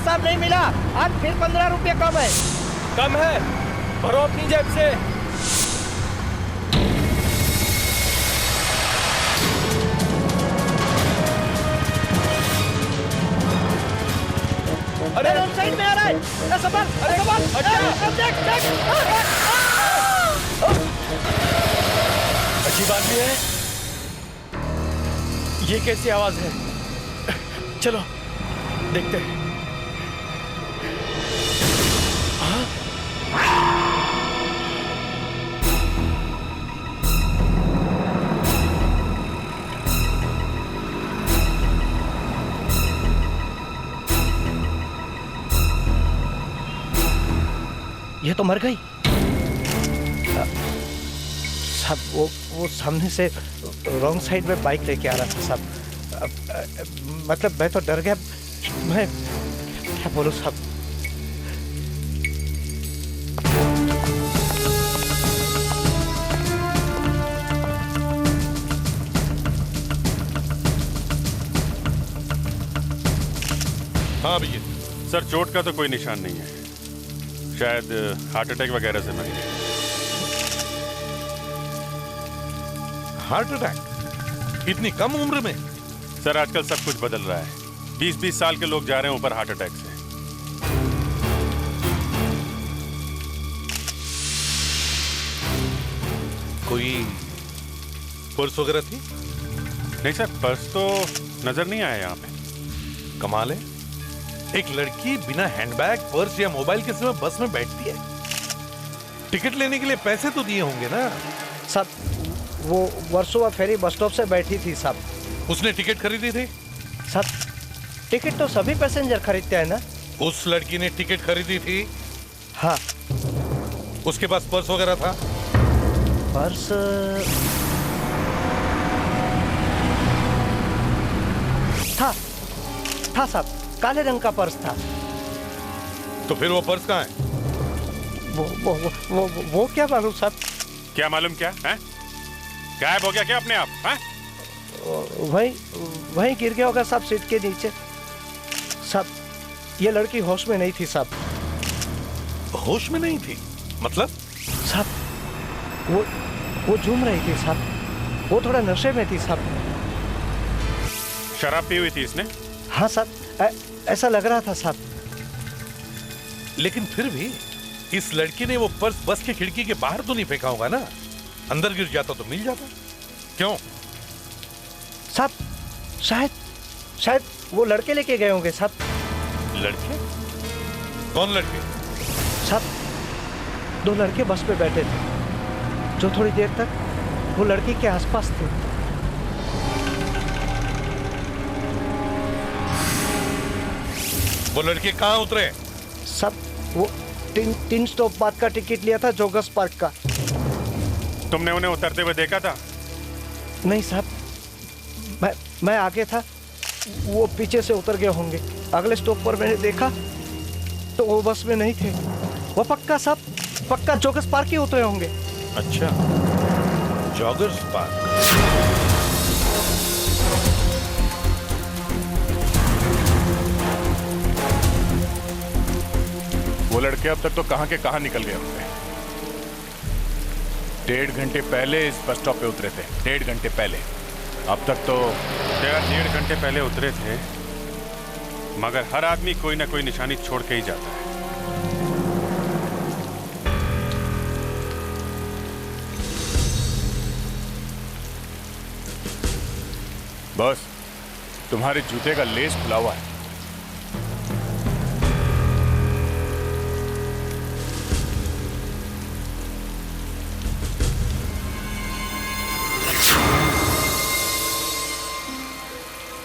हिसाब नहीं मिला, आज फिर 15 रुपये कम है। कम है, भरो अपनी जेब से। अरे रोड साइड में आ रहा है। संभाल, अरे संभाल, देख देख। अजीब आदमी है, ये कैसी आवाज है? चलो देखते हैं। ये तो मर गई। साहब वो सामने से रॉन्ग साइड में बाइक लेके आ रहा था साहब। मतलब मैं तो डर गया। मैं क्या बोलूं साहब। हाँ भैया। सर चोट का तो कोई निशान नहीं है, शायद हार्ट अटैक वगैरह से मरी है। हार्ट अटैक इतनी कम उम्र में? सर आजकल सब कुछ बदल रहा है, 20-20 साल के लोग जा रहे हैं ऊपर हार्ट अटैक से। कोई पर्स वगैरह थी? नहीं सर, पर्स तो नजर नहीं आया यहाँ पे। कमाल है, एक लड़की बिना हैंडबैग, पर्स या मोबाइल के समय बस में बैठती है। टिकट लेने के लिए पैसे तो दिए होंगे ना? साहब वो वर्सोवा फेरी बस स्टॉप से बैठी थी साहब। उसने टिकट खरीदी थी? साहब टिकट तो सभी पैसेंजर खरीदते हैं ना। उस लड़की ने टिकट खरीदी थी? हाँ। उसके पास पर्स वगैरह था? पर्स था साहब, काले रंग का पर्स था। तो फिर वो पर्स कहाँ है? वो क्या मालूम साहब। क्या मालूम क्या है? गायब हो गया क्या अपने आप? है वहीं गिर गया होगा साहब, सीट के नीचे। साहब ये लड़की होश में नहीं थी साहब। होश में नहीं थी मतलब? साहब वो झूम रही थी साहब, वो थोड़ा नशे में थी साहब। शराब पी हुई थी इसने? हाँ साहब, ऐसा लग रहा था साहब। लेकिन फिर भी इस लड़की ने वो पर्स बस की खिड़की के बाहर तो नहीं फेंका होगा ना? अंदर गिर जाता तो मिल जाता। क्यों साहब? शायद वो लड़के लेके गए होंगे साहब। लड़के? कौन लड़के? साहब 2 लड़के बस पे बैठे थे जो थोड़ी देर तक वो लड़की के आसपास थे। वो लड़के कहाँ उतरे? सब वो 3 स्टॉप बाद का टिकट लिया था, जोगस पार्क का। तुमने उन्हें उतरते हुए देखा था? नहीं साहब, मैं आगे था, वो पीछे से उतर गए होंगे। अगले स्टॉप पर मैंने देखा तो वो बस में नहीं थे। वो पक्का साहब, पक्का जोगस पार्क ही उतरे होंगे। अच्छा, जॉगर्स पार्क। वो लड़के अब तक तो कहां के कहां निकल गए होंगे। 1.5 घंटे पहले इस बस स्टॉप पे उतरे थे, 1.5 घंटे पहले। अब तक तो 1.5 घंटे पहले उतरे थे, मगर हर आदमी कोई ना कोई निशानी छोड़ के ही जाता है। बस तुम्हारे जूते का लेस खुला हुआ है।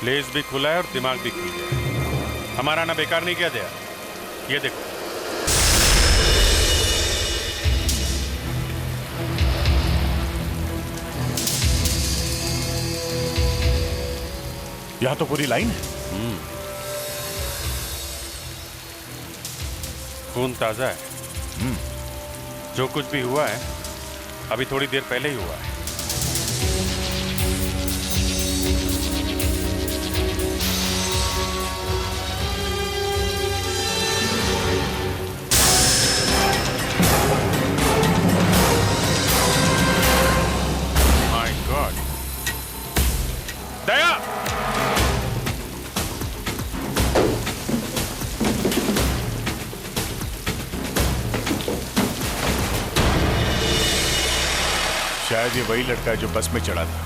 लेस भी खुला है और दिमाग भी खुल गया है। हमारा ना बेकार नहीं किया दिया। ये देखो, यहां तो पूरी लाइन है। खून ताजा है। जो कुछ भी हुआ है अभी थोड़ी देर पहले ही हुआ है। शायद ये वही लड़का है जो बस में चढ़ा था।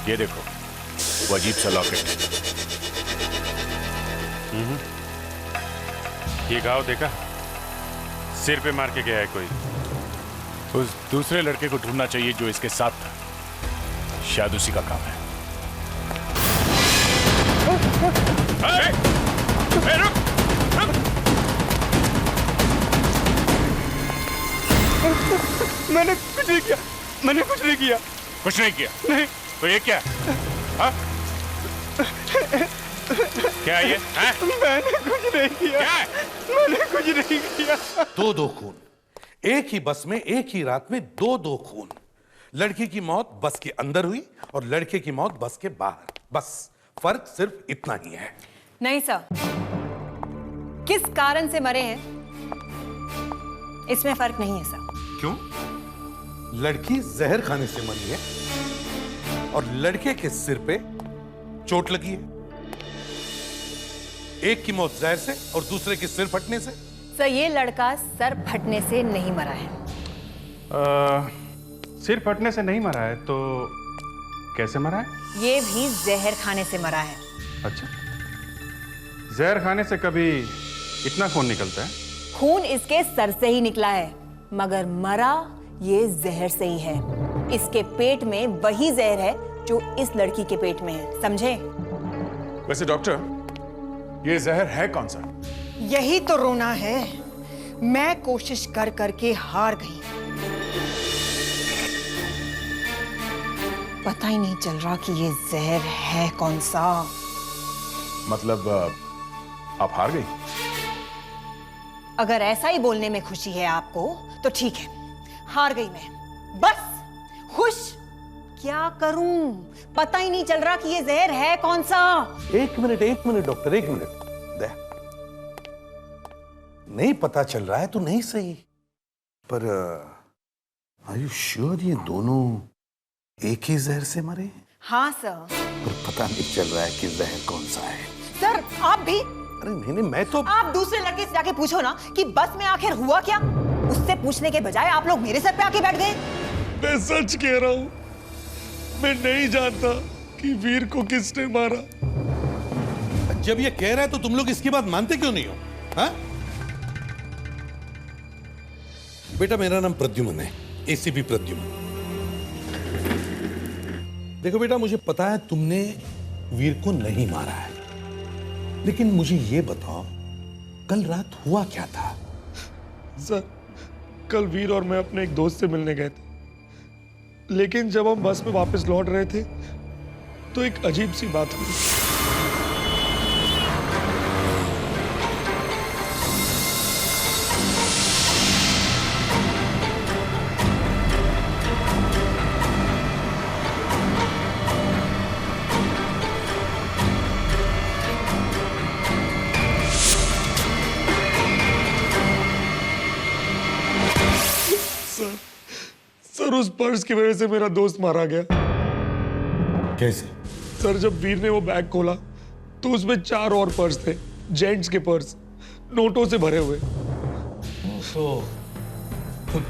ये देखो, वो अजीब सा लॉकेट। ये घाव देखा? सिर पे मार के गया है कोई। उस दूसरे लड़के को ढूंढना चाहिए जो इसके साथ था। शायद उसी का काम है। रुक! मैंने कुछ नहीं किया। कुछ नहीं किया? नहीं। तो ये क्या? हाँ? क्या ये? हाँ? मैंने कुछ नहीं किया। क्या है? मैंने कुछ नहीं किया। दो खून, एक ही बस में एक ही रात में दो खून। लड़की की मौत बस के अंदर हुई और लड़के की मौत बस के बाहर। बस फर्क सिर्फ इतना ही है। नहीं सर, किस कारण से मरे हैं इसमें फर्क नहीं है सर। क्यों? लड़की जहर खाने से मरी है और लड़के के सिर पे चोट लगी है। एक की मौत जहर से और दूसरे के सिर फटने से। सर ये लड़का सर फटने से नहीं मरा है। सिर फटने से नहीं मरा है तो कैसे मरा है? ये भी जहर खाने से मरा है। अच्छा, जहर खाने से कभी इतना खून निकलता है? खून इसके सर से ही निकला है, मगर मरा ये जहर से ही है। इसके पेट में वही जहर है जो इस लड़की के पेट में है, समझे? वैसे डॉक्टर, ये जहर है कौन सा? यही तो रोना है। मैं कोशिश कर करके हार गई। पता ही नहीं चल रहा कि ये जहर है कौन सा। मतलब आप हार गई? अगर ऐसा ही बोलने में खुशी है आपको तो ठीक है, हार गई मैं। बस खुश क्या करूं, पता ही नहीं चल रहा कि ये जहर है कौन सा। एक मिनट डॉक्टर, एक मिनट। नहीं पता चल रहा है तो नहीं सही, पर आर यू श्योर ये दोनों एक ही जहर से मरे? हाँ सर। पर पता नहीं चल रहा है कि जहर कौन सा है। सर आप भी? अरे नहीं, मैं तो आप दूसरे लड़के से जाके पूछो ना कि बस में आखिर हुआ क्या। उससे पूछने के बजाय आप लोग मेरे सर पे आके बैठ गए। मैं सच कह रहा हूं, मैं नहीं जानता कि वीर को किसने मारा। जब ये कह रहा है तो तुम लोग इसकी बात मानते क्यों नहीं हो? हाँ? बेटा मेरा नाम प्रद्युमन है, एसीपी प्रद्युमन। देखो बेटा, मुझे पता है तुमने वीर को नहीं मारा है, लेकिन मुझे ये बताओ कल रात हुआ क्या था? सर, कल वीर और मैं अपने एक दोस्त से मिलने गए थे, लेकिन जब हम बस में वापस लौट रहे थे तो एक अजीब सी बात हुई। सर उस पर्स की वजह से मेरा दोस्त मारा गया। कैसे? सर जब वीर ने वो बैग खोला तो उसमें 4 और पर्स थे, जेंट्स के पर्स, नोटों से भरे हुए। तो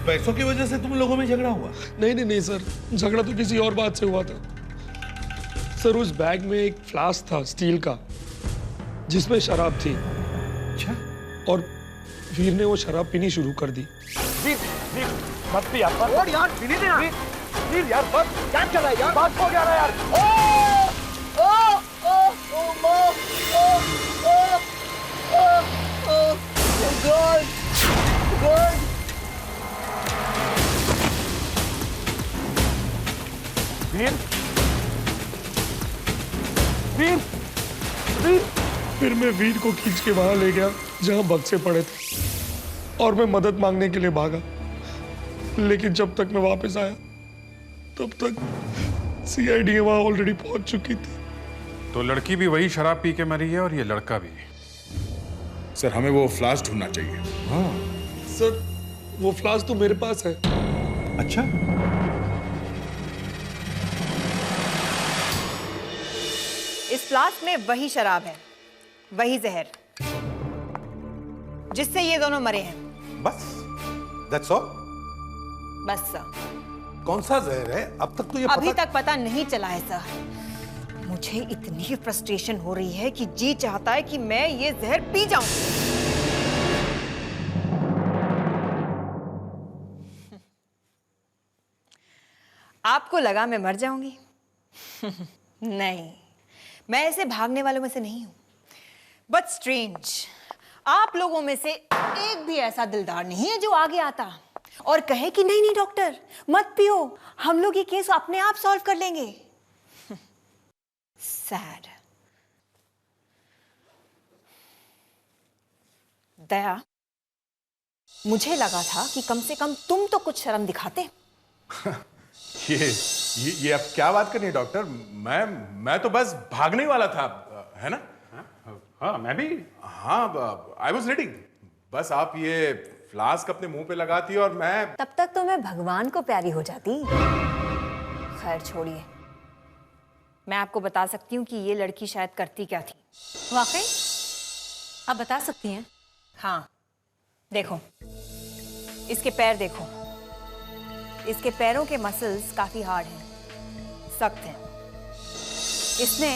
पैसों की वजह से तुम लोगों में झगड़ा हुआ? नहीं सर, झगड़ा तो किसी और बात से हुआ था। सर उस बैग में एक फ्लास्क था स्टील का जिसमें शराब थी। अच्छा। और वीर ने वो शराब पीनी शुरू कर दी। मत भी यार, और यार पीने दे यार। वीर यार, बस क्या चल रहा है यार? बात हो गया ना यार। ओ ओ ओ ओ ओ गॉड गॉड। वीर वीर वीर। फिर मैं वीर को खींच के वहां ले गया जहां बक्से पड़े थे और मैं मदद मांगने के लिए भागा, लेकिन जब तक मैं वापस आया तब तक सीआईडी वहां ऑलरेडी पहुंच चुकी थी। तो लड़की भी वही शराब पी के मरी है और ये लड़का भी। सर हमें वो फ्लास्क ढूंढना चाहिए। हाँ। सर वो फ्लास्क तो मेरे पास है। अच्छा। इस फ्लास्क में वही शराब है, वही जहर जिससे ये दोनों मरे हैं। बस दैट्स ऑल? बस सर। कौन सा जहर है? अब तक तो ये अभी तक पता नहीं चला है सर। मुझे इतनी फ्रस्ट्रेशन हो रही है कि जी चाहता है कि मैं ये जहर पी जाऊं। आपको लगा मैं मर जाऊंगी? नहीं, मैं ऐसे भागने वालों में से नहीं हूं। बट स्ट्रेंज, आप लोगों में से एक भी ऐसा दिलदार नहीं है जो आगे आता और कहे कि नहीं नहीं डॉक्टर मत पियो, हम लोग ये केस अपने आप सॉल्व कर लेंगे। सैड। दया, मुझे लगा था कि कम से कम तुम तो कुछ शर्म दिखाते। ये अब क्या बात करनी है डॉक्टर? मैं तो बस भागने वाला था, है ना? हाँ, मैं भी। हाँ, आई वॉज रेडी। बस आप ये फ्लास्क अपने मुंह पे लगाती और मैं... तब तक तो मैं भगवान को प्यारी हो जाती। खैर छोड़िए, मैं आपको बता सकती हूँ कि ये लड़की शायद करती क्या थी। वाकई आप बता सकती हैं? हाँ, देखो, इसके पैर देखो। इसके पैरों के मसल्स काफी हार्ड हैं, सख्त हैं। इसने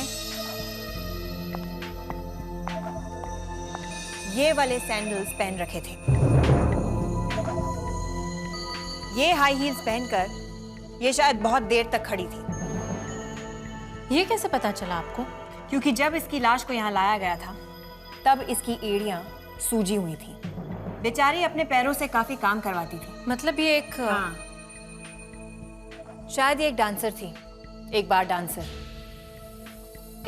ये वाले सैंडल्स पहन रखे थे। ये हाई हील्स पहनकर ये शायद बहुत देर तक खड़ी थी। ये कैसे पता चला आपको? क्योंकि जब इसकी लाश को यहाँ लाया गया था तब इसकी एड़ियां सूजी हुई थी। बेचारी अपने पैरों से काफी काम करवाती थी। मतलब ये एक शायद ये एक डांसर थी, एक बार डांसर।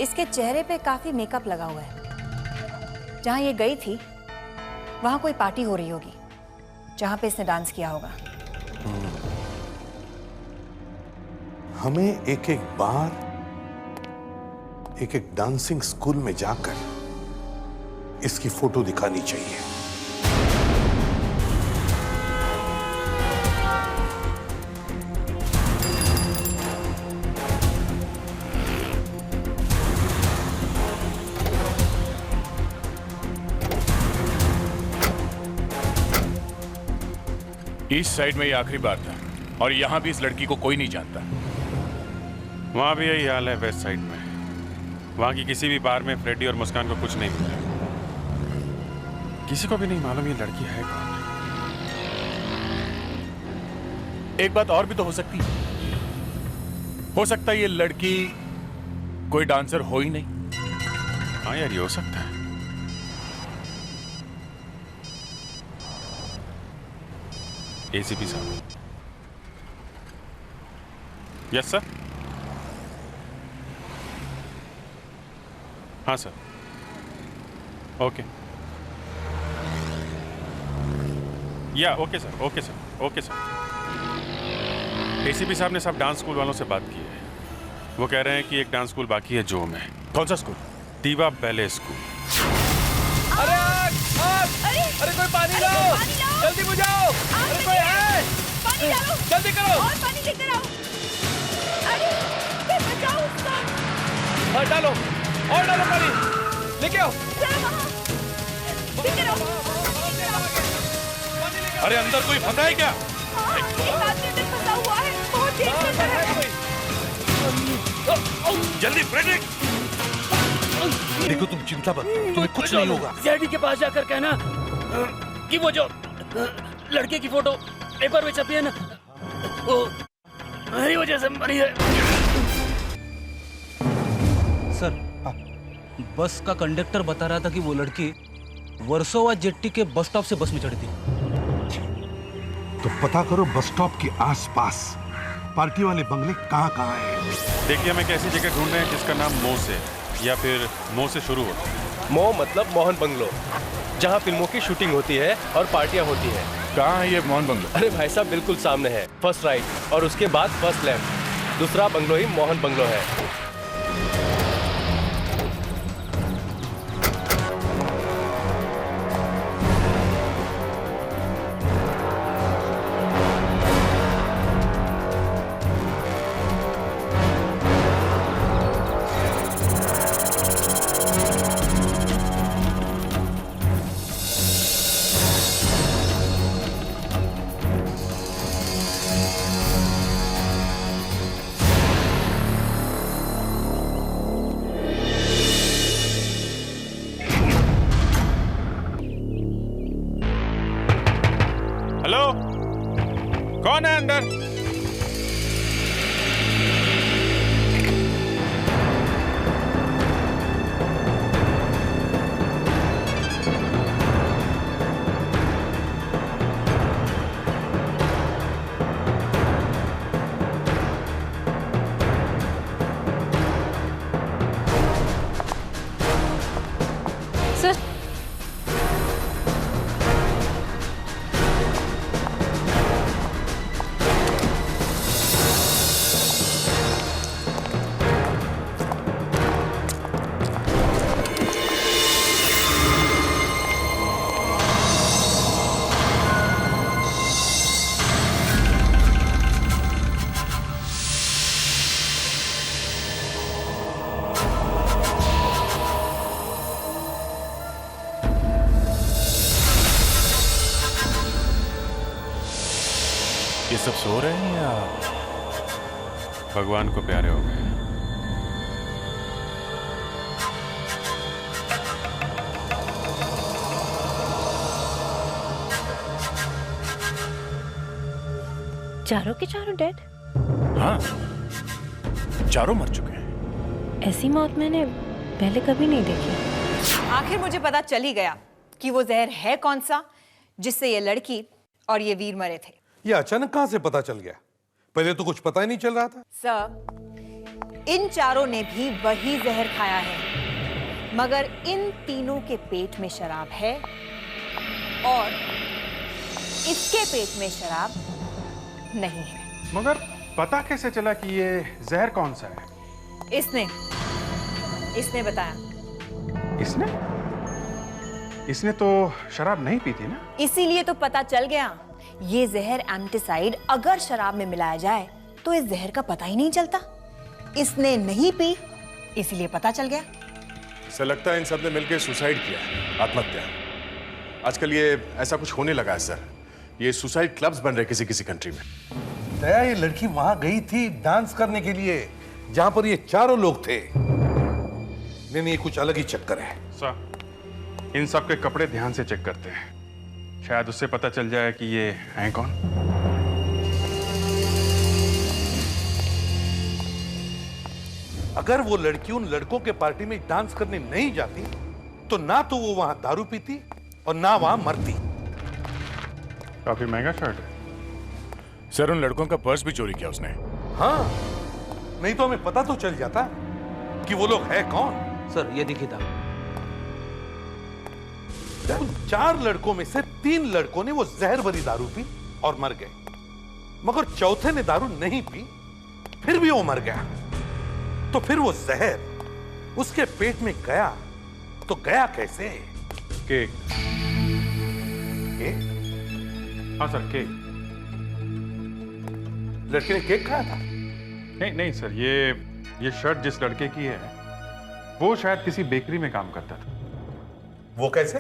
इसके चेहरे पे काफी मेकअप लगा हुआ है। जहां ये गई थी वहां कोई पार्टी हो रही होगी जहां पे इसने डांस किया होगा। हमें एक एक बार एक एक डांसिंग स्कूल में जाकर इसकी फोटो दिखानी चाहिए। ईस्ट साइड में ये आखिरी बार था और यहाँ भी इस लड़की को कोई नहीं जानता। वहाँ भी यही हाल है वेस्ट साइड में। वहाँ की किसी भी बार में फ्रेडी और मुस्कान को कुछ नहीं मिला। किसी को भी नहीं मालूम ये लड़की है कौन। एक बात और भी तो हो सकती है। हो सकता है ये लड़की कोई डांसर हो ही नहीं। हाँ यार, ये हो सकता है। एसीपी साहब। Yes sir. हाँ सर, ओके। या okay sir, okay sir, okay sir. ACP साहब ने सब डांस स्कूल वालों से बात की है। वो कह रहे हैं कि एक डांस स्कूल बाकी है जो में। कौन सा स्कूल? दीवा बैले स्कूल। अरे अरे कोई पानी लाओ, जल्दी बुझाओ। अरे कोई है? पानी डालो, जल्दी करो। और पानी लेकर आओ। अरे बचाओ उसको। डालो और डालो पानी, लेके आओ। लेकर आओ। अरे अंदर कोई फंसा है क्या? एक आदमी अंदर फंसा हुआ है, बहुत डेंजर है। जल्दी फ्रेडरिक। देखो तुम चिंता मत, तुम्हें कुछ नहीं होगा। सीआईडी के पास जाकर कहना कि वो जो लड़के की फोटो पेपर में छपी है ना, वो मेरी वजह से मरी है। सर, बस का कंडक्टर बता रहा था कि वो लड़की वर्सोवा जेट्टी के बस स्टॉप से बस में चढ़ी थी। तो पता करो बस स्टॉप के आसपास पार्टी वाले बंगले कहाँ हैं। देखिए, हम एक ऐसी जगह ढूंढ रहे हैं जिसका नाम मो से या फिर मो से शुरू होता है। मो मतलब मोहन बंगलो, जहाँ फिल्मों की शूटिंग होती है और पार्टियां होती हैं। कहाँ है ये मोहन बंगलो? अरे भाई साहब, बिल्कुल सामने है, फर्स्ट राइट और उसके बाद फर्स्ट लेफ्ट। दूसरा बंगलो ही मोहन बंगलो है। हेलो, कौन है अंदर? ये सब सो रहे हैं या भगवान को प्यारे हो गए? चारों के चारों डेड? हाँ, चारों मर चुके हैं। ऐसी मौत मैंने पहले कभी नहीं देखी। आखिर मुझे पता चल ही गया कि वो जहर है कौन सा जिससे ये लड़की और ये वीर मरे थे। ये अचानक कहां से पता चल गया? पहले तो कुछ पता ही नहीं चल रहा था। सर, इन चारों ने भी वही जहर खाया है, मगर इन तीनों के पेट में शराब है और इसके पेट में शराब नहीं है। मगर पता कैसे चला कि ये जहर कौन सा है? इसने बताया। इसने तो शराब नहीं पी थी ना? इसीलिए तो पता चल गया। ये जहर एंटीसाइड अगर शराब में मिलाया जाए तो इस जहर का पता ही नहीं चलता। इसने नहीं पी, इसीलिए पता चल गया। इसे लगता है इन सब ने मिलकर सुसाइड किया है, आत्महत्या। आजकल ये ऐसा कुछ होने लगा है सर। ये सुसाइड क्लब्स बन रहे किसी किसी कंट्री में। दया, ये लड़की वहां गई थी डांस करने के लिए जहां पर ये चारों लोग थे। नहीं, ये कुछ अलग ही चक्कर है। सर, इन सब के कपड़े ध्यान से चेक करते हैं, शायद उससे पता चल जाए कि ये हैं कौन। अगर वो लड़की उन लड़कों के पार्टी में डांस करने नहीं जाती तो ना तो वो वहां दारू पीती और ना वहां मरती। काफी महंगा शर्ट है। सर, उन लड़कों का पर्स भी चोरी किया उसने। हाँ, नहीं तो हमें पता तो चल जाता कि वो लोग हैं कौन। सर, ये देखिए था। उन 4 लड़कों में से 3 लड़कों ने वो जहर भरी दारू पी और मर गए, मगर चौथे ने दारू नहीं पी, फिर भी वो मर गया। तो फिर वो जहर उसके पेट में गया तो गया कैसे? केक। केक? हाँ सर, केक। लड़के ने केक खाया था? नहीं सर, ये शर्ट जिस लड़के की है वो शायद किसी बेकरी में काम करता था। वो कैसे?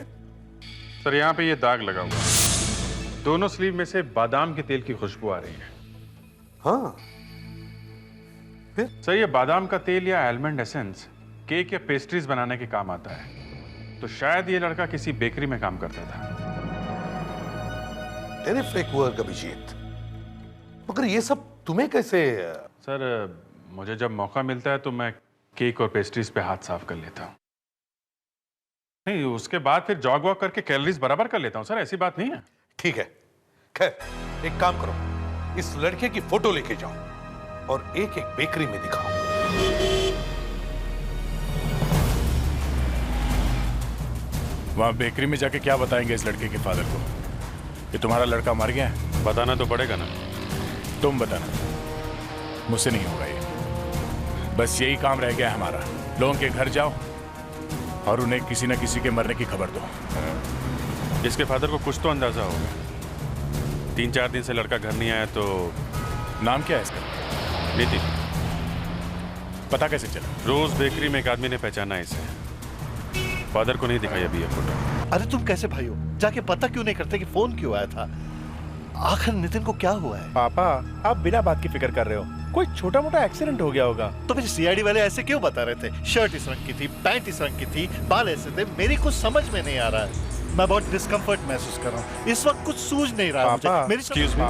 सर, यहाँ पे ये दाग लगा हुआ है। दोनों स्लीव में से बादाम के तेल की खुशबू आ रही है। हाँ, सर, ये बादाम का तेल या आलमंड एसेंस केक या पेस्ट्रीज बनाने के काम आता है। तो शायद ये लड़का किसी बेकरी में काम करता था। टेरिफिक वर्क अभिजीत, मगर ये सब तुम्हें कैसे? सर, मुझे जब मौका मिलता है तो मैं केक और पेस्ट्रीज पे हाथ साफ कर लेता हूँ। नहीं, उसके बाद फिर जॉग वॉक करके कैलोरीज बराबर कर लेता हूँ सर, ऐसी बात नहीं है। ठीक है, खैर एक काम करो, इस लड़के की फोटो लेके जाओ और एक एक बेकरी में दिखाओ। वहां बेकरी में जाके क्या बताएंगे इस लड़के के फादर को? ये तुम्हारा लड़का मर गया है? बताना तो पड़ेगा ना। तुम बताना, मुझसे नहीं होगा ये। बस यही काम रह गया है हमारा। लोगों के घर जाओ और उन्हें किसी न किसी के मरने की खबर दो। इसके फादर को कुछ तो अंदाजा होगा। 3-4 दिन से लड़का घर नहीं आया तो। नाम क्या है इसका? नितिन। पता कैसे चला? रोज बेकरी में एक आदमी ने पहचाना इसे। फादर को नहीं दिखाई अभी ये फोटो। अरे तुम कैसे भाई हो? जाके पता क्यों नहीं करते कि फोन क्यों आया था? आखिर नितिन को क्या हुआ है? पापा, आप बिना बात की फिक्र कर रहे हो। कोई छोटा मोटा एक्सीडेंट हो गया होगा। तो फिर सीआईडी वाले ऐसे क्यों बता रहे थे? शर्ट इस रंग की थी, पैंट इस रंग की थी, बाल ऐसे थे, मेरी कुछ समझ में नहीं आ रहा है। मैं बहुत डिस्कम्फर्ट महसूस कर रहा हूँ। इस वक्त कुछ सूझ नहीं रहा मुझे। मेरी एक्सक्यूज मी,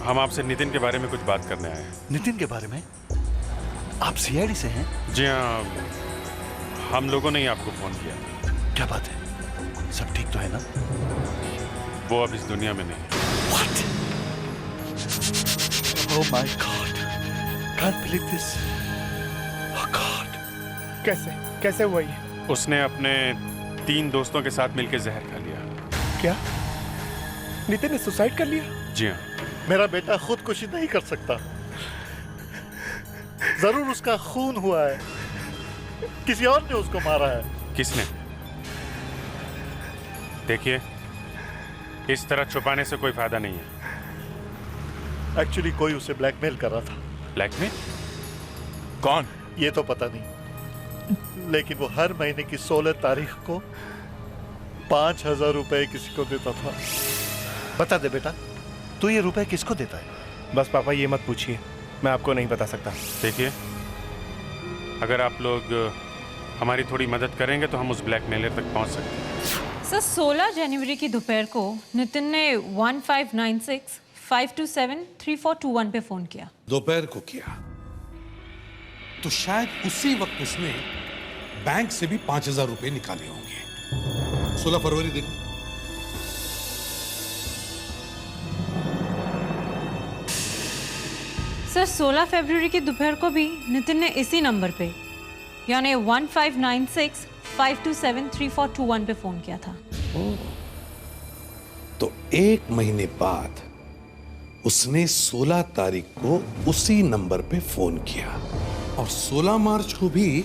हम आपसे नितिन के बारे में कुछ बात करने आए हैं। नितिन के बारे में? आप सीआईडी से हैं? जी हाँ, हम लोगों ने ही आपको फोन किया। क्या बात है? सब ठीक तो है ना? वो अब इस दुनिया में नहीं है। What? Oh my God! Can't believe this. Oh God! कैसे हुआ ये? उसने अपने 3 दोस्तों के साथ मिलकर जहर खा लिया। क्या? नितिन ने सुसाइड कर लिया? जी हाँ। मेरा बेटा खुदकुशी नहीं कर सकता। जरूर उसका खून हुआ है। किसी और ने उसको मारा है। किसने? देखिए, इस तरह छुपाने से कोई फायदा नहीं है। एक्चुअली कोई उसे ब्लैकमेल कर रहा था। ब्लैकमेल? कौन? ये तो पता नहीं, लेकिन वो हर महीने की 16 तारीख को 5,000 रुपए किसी को देता था। बता दे बेटा, तू ये रुपए किसको देता है? बस पापा ये मत पूछिए, मैं आपको नहीं बता सकता। देखिए, अगर आप लोग हमारी थोड़ी मदद करेंगे तो हम उस ब्लैकमेलर तक पहुंच सकते हैं। सर 16 जनवरी की दोपहर को नितिन ने 1596-527-3421 पे फोन किया। दोपहर को किया तो शायद उसी वक्त उसने बैंक से भी 5,000 रुपए निकाले होंगे। 16 फरवरी दिन। सर 16 फरवरी की दोपहर को भी नितिन ने इसी नंबर पे यानी 1596-527-3421 पे फोन किया था। तो 1 महीने बाद उसने 16 तारीख को उसी नंबर पे फोन किया और 16 मार्च को भी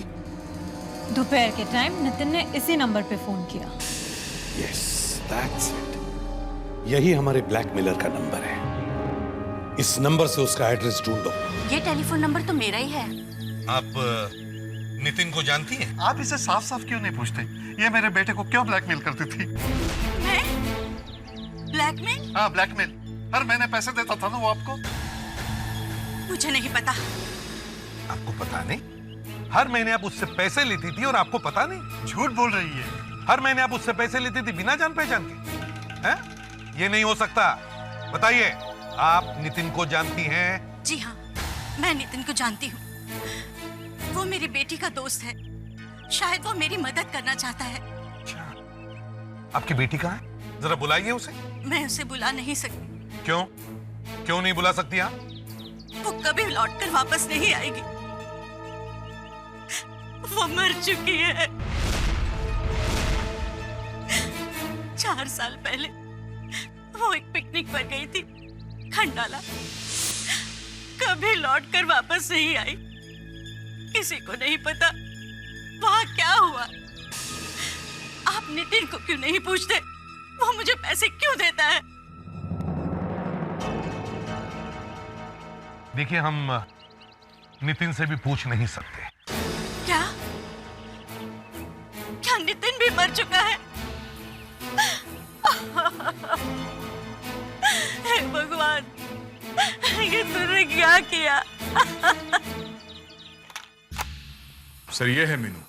दोपहर के टाइम नितिन ने इसी नंबर पे फोन किया। Yes, that's it. यही हमारे ब्लैकमेलर का नंबर है। इस नंबर से उसका एड्रेस ढूंढो। ये टेलीफोन नंबर तो मेरा ही है। आप नितिन को जानती हैं? आप इसे साफ साफ क्यों नहीं पूछते? ये मेरे बेटे को क्यों ब्लैकमेल करती थी? मैं? ब्लैकमेल? हाँ, ब्लैकमेल। हर महीने पैसे देता था ना वो आपको। मुझे नहीं पता। आपको पता नहीं? हर महीने आप उससे पैसे लेती थी और आपको पता नहीं? झूठ बोल रही है। हर महीने आप उससे पैसे लेती थी बिना जान पहचान के? हैं? ये नहीं हो सकता। बताइए, आप नितिन को जानती हैं? जी हाँ, मैं नितिन को जानती हूँ। वो मेरी बेटी का दोस्त है। शायद वो मेरी मदद करना चाहता है। आपकी बेटी कहाँ है? जरा बुलाइए उसे। मैं उसे बुला नहीं सकती। क्यों? क्यों नहीं बुला सकती आप? वो कभी लौटकर वापस नहीं आएगी। वो मर चुकी है। 4 साल पहले वो एक पिकनिक पर गई थी, खंडाला। कभी लौटकर वापस नहीं आई। किसी को नहीं पता वहां क्या हुआ। आप नितिन को क्यों नहीं पूछते? वो मुझे पैसे क्यों देता है? देखिए, हम नितिन से भी पूछ नहीं सकते। क्या? क्या नितिन भी मर चुका है? हे भगवान, ये तूने क्या किया? सर, ये है मीनू।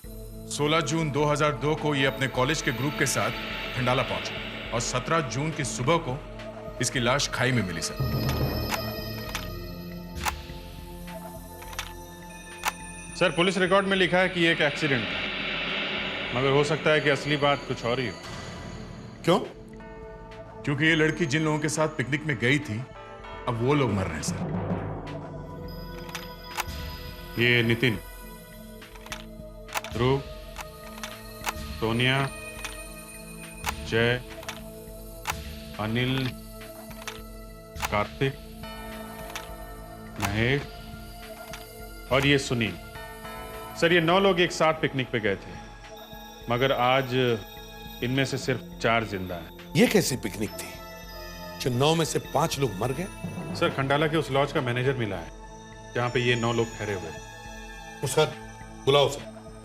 16 जून 2002 को ये अपने कॉलेज के ग्रुप के साथ खंडाला पहुंचा और 17 जून की सुबह को इसकी लाश खाई में मिली। सर, पुलिस रिकॉर्ड में लिखा है कि ये एक एक्सीडेंट है, मगर हो सकता है कि असली बात कुछ और ही हो। क्यों? क्योंकि ये लड़की जिन लोगों के साथ पिकनिक में गई थी, अब वो लोग मर रहे हैं सर। ये नितिन, ध्रुव, सोनिया, जय, अनिल, कार्तिक, महेश और ये सुनील। सर, ये 9 लोग एक साथ पिकनिक पे गए थे, मगर आज इनमें से सिर्फ 4 जिंदा हैं। ये कैसी पिकनिक थी जो 9 में से 5 लोग मर गए? सर, खंडाला के उस लॉज का मैनेजर मिला है जहां पे ये 9 लोग ठहरे हुए। उसका बुलाओ सर।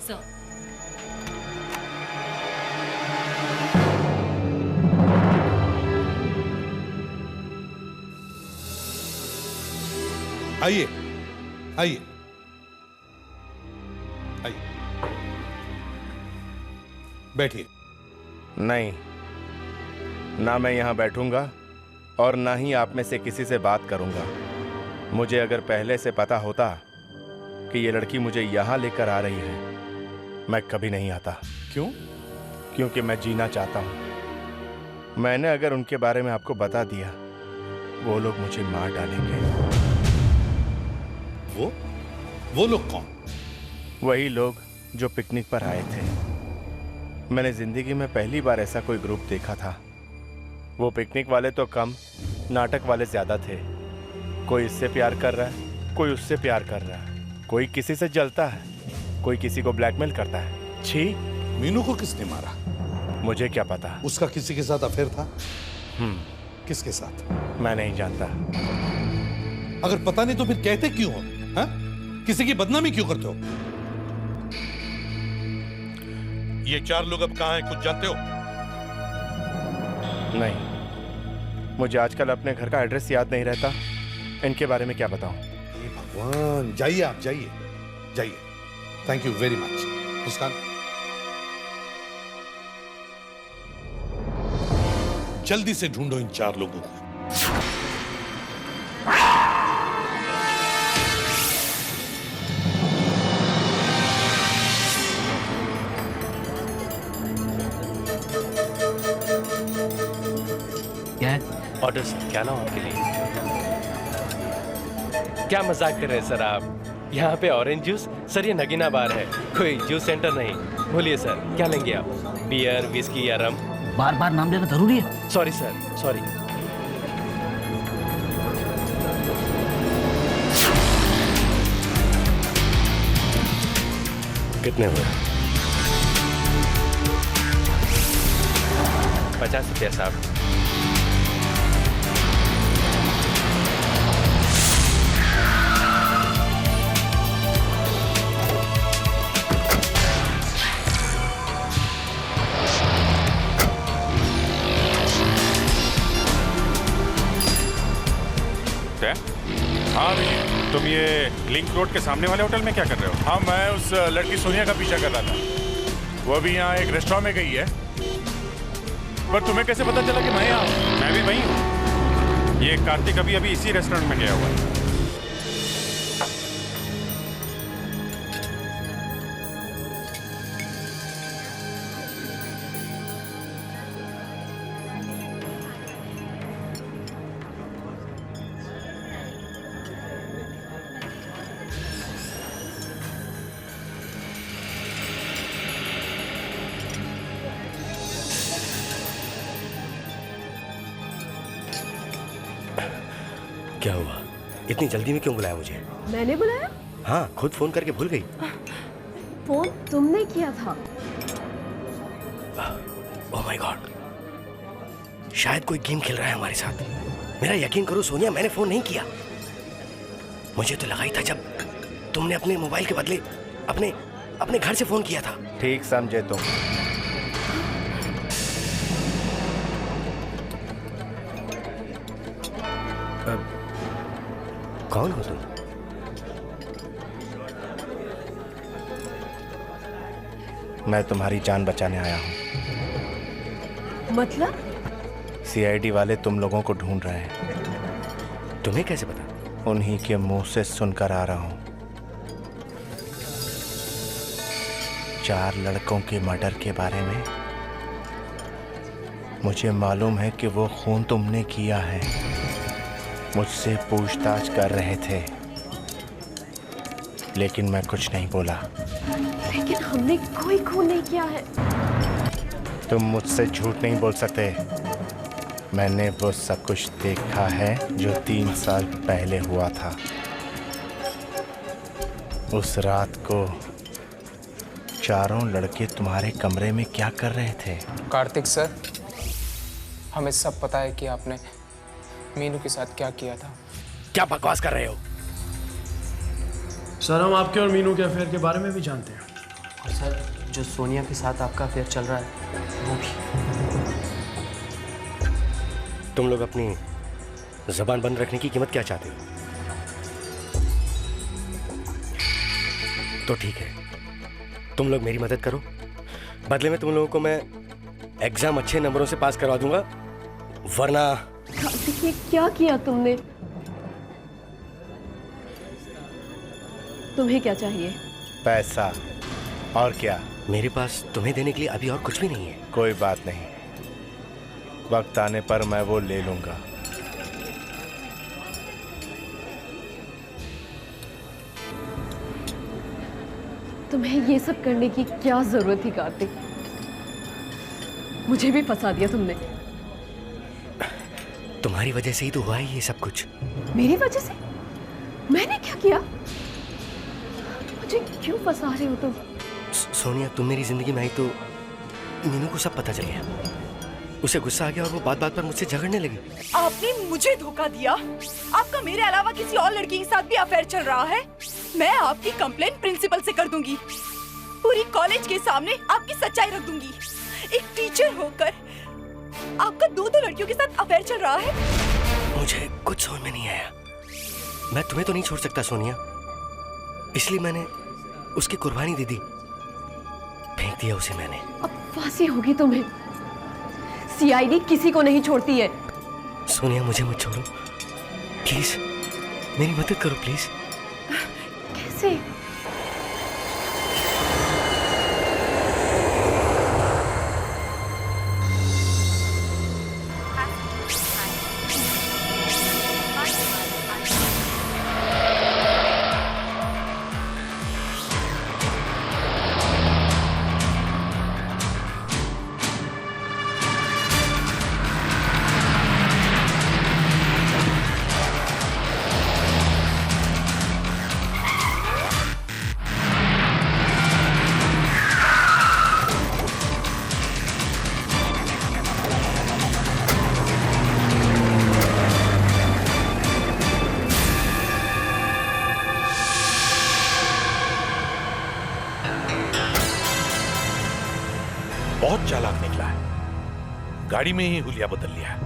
सर। आइए, आइए, आइए, बैठिए। नहीं, ना मैं यहाँ बैठूंगा और ना ही आप में से किसी से बात करूंगा। मुझे अगर पहले से पता होता कि ये लड़की मुझे यहाँ लेकर आ रही है, मैं कभी नहीं आता। क्यों? क्योंकि मैं जीना चाहता हूँ। मैंने अगर उनके बारे में आपको बता दिया, वो लोग मुझे मार डालेंगे। वो लोग कौन? वही लोग जो पिकनिक पर आए थे। मैंने जिंदगी में पहली बार ऐसा कोई ग्रुप देखा था। वो पिकनिक वाले तो कम, नाटक वाले ज्यादा थे। कोई इससे प्यार कर रहा है, कोई उससे प्यार कर रहा है, कोई किसी से जलता है, कोई किसी को ब्लैकमेल करता है। छी! मीनू को किसने मारा? मुझे क्या पता। उसका किसी के साथ अफेयर था? किसके साथ? मैं नहीं जानता। अगर पता नहीं तो फिर कहते क्यों हो? हा? किसी की बदनामी क्यों करते हो? ये 4 लोग अब कहां हैं, कुछ जानते हो? नहीं, मुझे आजकल अपने घर का एड्रेस याद नहीं रहता। इनके बारे में क्या बताऊं? भगवान, जाइए आप, जाइए जाइए। Thank you very much. Muskan, जल्दी से ढूंढो इन 4 लोगों को। ऑर्डर सर, क्या लाऊं आपके लिए? क्या मजाक कर रहे हैं सर आप? यहाँ पे ऑरेंज जूस? सर ये नगीना बार है, कोई जूस सेंटर नहीं। बोलिए सर, क्या लेंगे आप? बियर, विस्की या रम? बार बार नाम लेना जरूरी है? Sorry sir, sorry. कितने हुए? 50 रुपया साहब। हाँ भैया, तुम ये लिंक रोड के सामने वाले होटल में क्या कर रहे हो? हाँ, मैं उस लड़की सोनिया का पीछा कर रहा था। वो अभी यहाँ एक रेस्टोरेंट में गई है। पर तुम्हें कैसे पता चला कि मैं यहाँ हूँ? मैं भी वहीं हूँ। ये कार्तिक अभी इसी रेस्टोरेंट में गया हुआ है। क्या हुआ? इतनी जल्दी में क्यों बुलाया मुझे? मैंने बुलाया? हाँ, खुद फोन करके भूल गई। फोन तुमने किया था? ओह माय गॉड, शायद कोई गेम खेल रहा है हमारे साथ। मेरा यकीन करो सोनिया, मैंने फोन नहीं किया। मुझे तो लगा ही था जब तुमने अपने मोबाइल के बदले अपने घर से फोन किया था। ठीक समझे तुम। कौन हो तुम? मैं तुम्हारी जान बचाने आया हूँ। मतलब? सीआईडी वाले तुम लोगों को ढूंढ रहे हैं। तुम्हें कैसे पता? उन्हीं के मुंह से सुनकर आ रहा हूँ। 4 लड़कों के मर्डर के बारे में मुझे मालूम है कि वो खून तुमने किया है। मुझसे पूछताछ कर रहे थे, लेकिन मैं कुछ नहीं बोला। लेकिन हमने कोई खून नहीं किया है। तुम मुझसे झूठ नहीं बोल सकते। मैंने वो सब कुछ देखा है जो 3 साल पहले हुआ था। उस रात को 4 लड़के तुम्हारे कमरे में क्या कर रहे थे? कार्तिक सर, हमें सब पता है कि आपने मीनू के साथ क्या किया था। क्या बकवास कर रहे हो? सर, हम आपके और मीनू के अफेयर के बारे में भी जानते हैं। और सर, जो सोनिया के साथ आपका अफेयर चल रहा है वो भी। तुम लोग अपनी जबान बंद रखने की कीमत क्या चाहते हो? तो ठीक है, तुम लोग मेरी मदद करो, बदले में तुम लोगों को मैं एग्जाम अच्छे नंबरों से पास करवा दूंगा, वरना। कार्तिक, ये क्या किया तुमने? तुम्हें क्या चाहिए? पैसा। और क्या? मेरे पास तुम्हें देने के लिए अभी और कुछ भी नहीं है। कोई बात नहीं, वक्त आने पर मैं वो ले लूंगा। तुम्हें ये सब करने की क्या जरूरत थी कार्तिक? मुझे भी फंसा दिया तुमने। तुम्हारी वजह से ही तो हुआ है ये सब कुछ। मेरी वजह से? मैंने क्या किया? मुझे क्यों फंसा रहे हो तुम? सोनिया, तुम मेरी जिंदगी में आई तो मीनू को सब पता चल गया। उसे गुस्सा आ गया और वो बात बात पर मुझसे झगड़ने लगी। आपने मुझे धोखा दिया। आपका मेरे अलावा किसी और लड़की के साथ भी अफेयर चल रहा है। मैं आपकी कंप्लेंट प्रिंसिपल से कर दूंगी। पूरी कॉलेज के सामने आपकी सच्चाई रख दूंगी। एक टीचर होकर आपका दो लड़कियों के साथ अफेयर चल रहा है। मुझे कुछ समझ में नहीं आया। मैं तुम्हें तो नहीं छोड़ सकता सोनिया, इसलिए मैंने उसकी कुर्बानी दे दी। फेंक दिया उसे मैंने। अब फांसी होगी तुम्हें। सीआईडी किसी को नहीं छोड़ती है। सोनिया, मुझे मत छोड़ो प्लीज, मेरी मदद करो प्लीज। कैसे? बहुत चालाक निकला है, गाड़ी में ही हुलिया बदल लिया।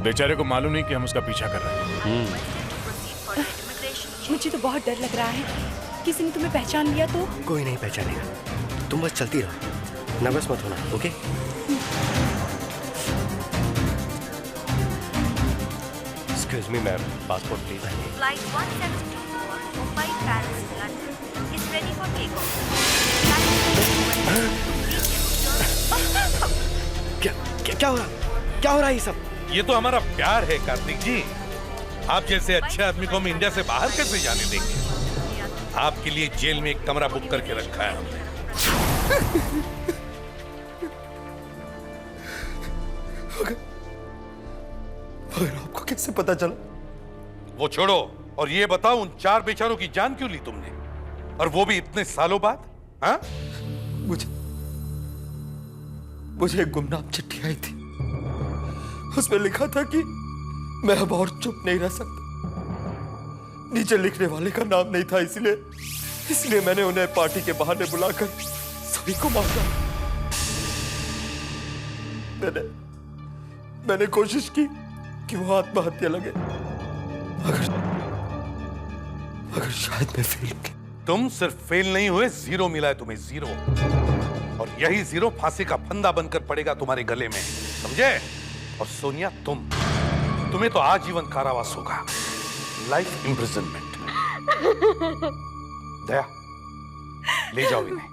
बेचारे को मालूम नहीं कि हम उसका पीछा कर रहे हैं। मुझे तो बहुत डर लग रहा है। किसी ने तुम्हें पहचान लिया तो? कोई नहीं पहचानेगा, तुम बस चलती रहो, नर्वस मत होना, okay? Excuse me ma'am, passport please. Flight 1724 Mumbai Paris London is ready for takeoff. क्या हो रहा है ये सब? ये तो हमारा प्यार है कार्तिक जी। आप जैसे अच्छे आदमी को हम इंडिया से बाहर कैसे जाने देंगे? आपके लिए जेल में एक कमरा बुक करके रखा है हमने। मगर आपको कैसे पता चला? वो छोड़ो और ये बताओ, उन 4 बेचारों की जान क्यों ली तुमने, और वो भी इतने सालों बाद? हाँ? मुझे एक गुमनाम चिट्ठी आई थी। उसमें लिखा था कि मैं अब और चुप नहीं रह सकता। नीचे लिखने वाले का नाम नहीं था, इसलिए मैंने उन्हें पार्टी के बहाने बुलाकर सभी को मारा। मैंने कोशिश की कि वो आत्महत्या लगे, मगर शायद मैं फेल हो गया। तुम सिर्फ फेल नहीं हुए, 0 मिला है तुम्हें, 0। और यही 0 फांसी का फंदा बनकर पड़ेगा तुम्हारे गले में, समझे? और सोनिया, तुम्हें तो आजीवन कारावास होगा, लाइफ इम्प्रिजनमेंट। दया, ले जाओ इन्हें।